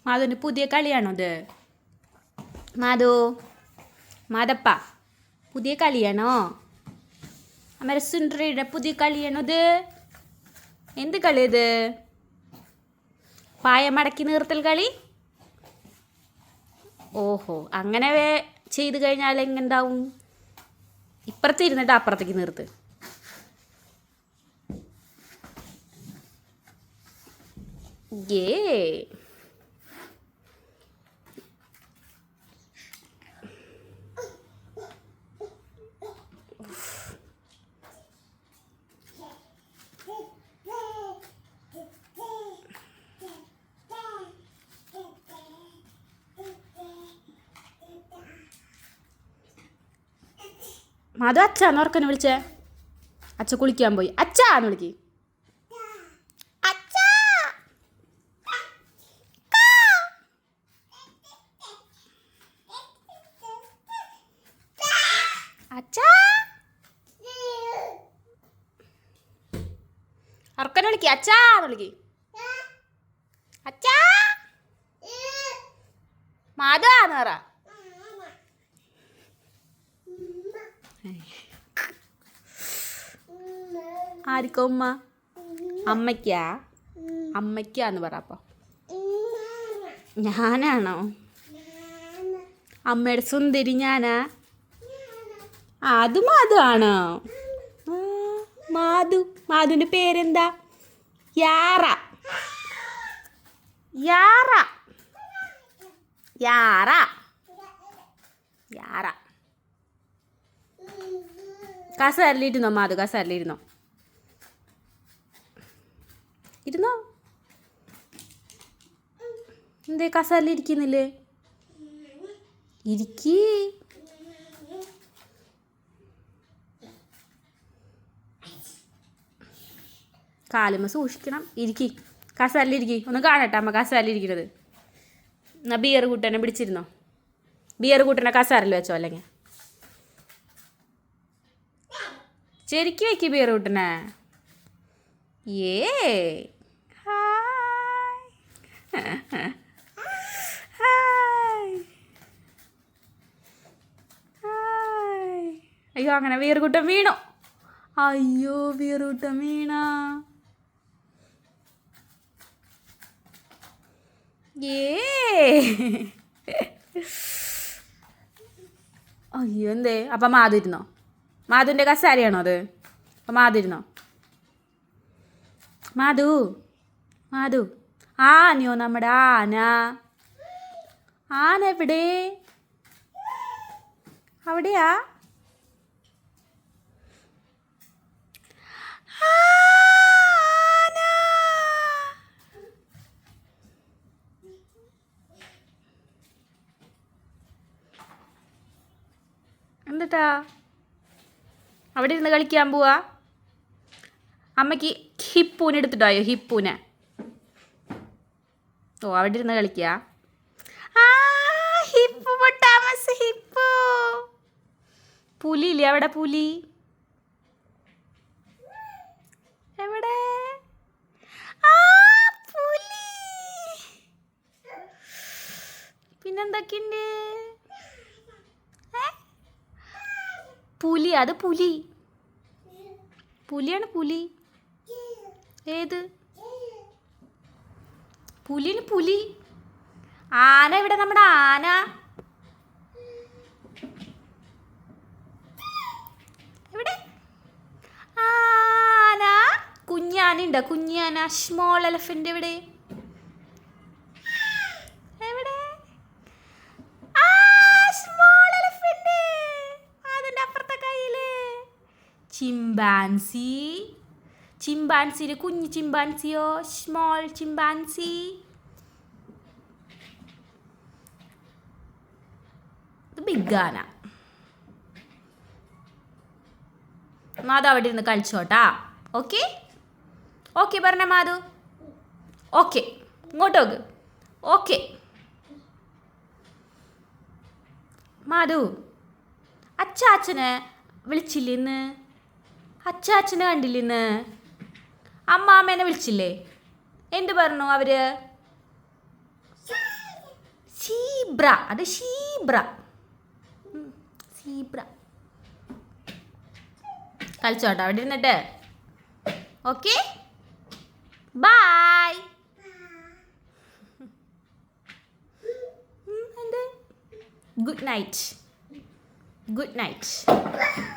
മാധുവിൻ്റെ പുതിയ കളിയാണോ ഇത്? മാധു, മാധപ്പ, പുതിയ കളിയാണോ? അമ്മ സുന്ദരിയുടെ പുതിയ കളിയാണോ ഇത്? എന്ത് കളി ഇത്? പായ മടക്കി നിർത്തൽ കളി? ഓഹോ, അങ്ങനെ ചെയ്ത് കഴിഞ്ഞാൽ എങ്ങനെണ്ടാവും? ഇപ്പുറത്ത് ഇരുന്നിട്ട് അപ്പുറത്തേക്ക് നിർത്ത്. ഏ മാധു, അച്ഛാന്ന് ഉറക്കനെ വിളിച്ചേ. അച്ഛ കുളിക്കാൻ പോയി. അച്ഛാന്ന് വിളിക്ക്. അച്ഛാ, ഉറക്കനെ വിളിക്ക്. അച്ഛാന്ന് വിളിക്ക്. അച്ഛാ, മാധു ആന്ന് പറ. ആർക്കോ ഉമ്മ? അമ്മയ്ക്കാ? അമ്മയ്ക്കാന്ന് പറ. അപ്പോൾ ഞാനാണോ അമ്മയുടെ സുന്ദരി? ഞാനാ? അത് മാധു ആണോ? മാധു, മാധുവിൻ്റെ പേരെന്താ? യാറ. യാറ, യാറ, യാറ. കസേരയിലിരുന്നോ മാധു? കസേരയിലിരുന്നോ? ഇരുന്നോ? എന്തേ കസേരയിലിരിക്കുന്നില്ലേ? ഇരിക്കി. കാലുമ്മ സൂക്ഷിക്കണം. ഇരിക്കി, കസേരയിലിരിക്കി. ഒന്ന് കാണട്ടെ അമ്മ കസേരയിലിരിക്കുന്നത്. എന്നാ ബിയർ കൂട്ടനെ പിടിച്ചിരുന്നോ? ബിയർ കൂട്ടനെ കസേരയിൽ വെച്ചോ. അല്ലെങ്കിൽ ശരിക്കും വയ്ക്കി ബിയർ കൂട്ടനെ. ഏ അയ്യോ, അങ്ങനെ വീറുകൂട്ടം വീണോ? അയ്യോ, വീറുകൂട്ടം വീണ. അയ്യോ, എന്തേ? അപ്പം മാധു ഇരുന്നോ? മാധുവിൻ്റെ കസാരയാണോ അത്? അപ്പം മാധു ഇരുന്നോ? മാധു, മാധു, ആനയോ നമ്മുടെ ആന? ആന എവിടെ? അവിടെയാ? എന്നിട്ടാ അവിടെ ഇരുന്ന് കളിക്കാൻ പോവാ? അമ്മയ്ക്ക് ഹിപ്പൂനെ എടുത്തിട്ടായോ? ഹിപ്പൂനെ. ഓ, അവിടെ ഇരുന്ന് കളിക്കുക. ഹിപ്പു പൊട്ടാമസ്, ഹിപ്പു. പുലി ഇല്ലേ അവിടെ? പുലി എവിടെ? പുലി. പിന്നെന്തൊക്കെയുണ്ട്? പുലി, അത് പുലി. പുലിയാണ് പുലി. ഏത് പുലിന്? പുലി. ആന ഇവിടെ? നമ്മുടെ ആന എവിടെ? ആന. കുഞ്ഞാന ഉണ്ടോ? കുഞ്ഞാന, സ്മോൾ എലഫന്റ് എവിടെ? എവിടെ? സ്മോൾ എലഫന്റ് അതിൻ്റെ അപ്പുറത്തെ കയ്യില്. ചിമ്പാൻസി. ചിമ്പാൻസിയുടെ കുഞ്ഞ് ചിമ്പാൻസിയോ? Small chimpanzee. ഇത് ബിഗ് ആന. മാധു അവിടെ ഇരുന്ന് കളിച്ചോട്ടാ. ഓക്കെ, ഓക്കെ പറഞ്ഞ മാധു. ഓക്കെ, ഇങ്ങോട്ട് നോക്ക്. ഓക്കെ മാധു, അച്ചാച്ചനെ വിളിച്ചില്ലേന്ന്? അച്ചാച്ചനെ കണ്ടില്ലേന്ന്? അമ്മാമ്മേനെ വിളിച്ചില്ലേ? എന്ത് പറഞ്ഞു അവര്? സീബ്ര, അത് ഷീബ്ര. സീബ്ര. കളിച്ചോട്ടോ അവിടെ ഇരുന്നിട്ട്. Okay, bye. എന്ത്? Good night. Good night.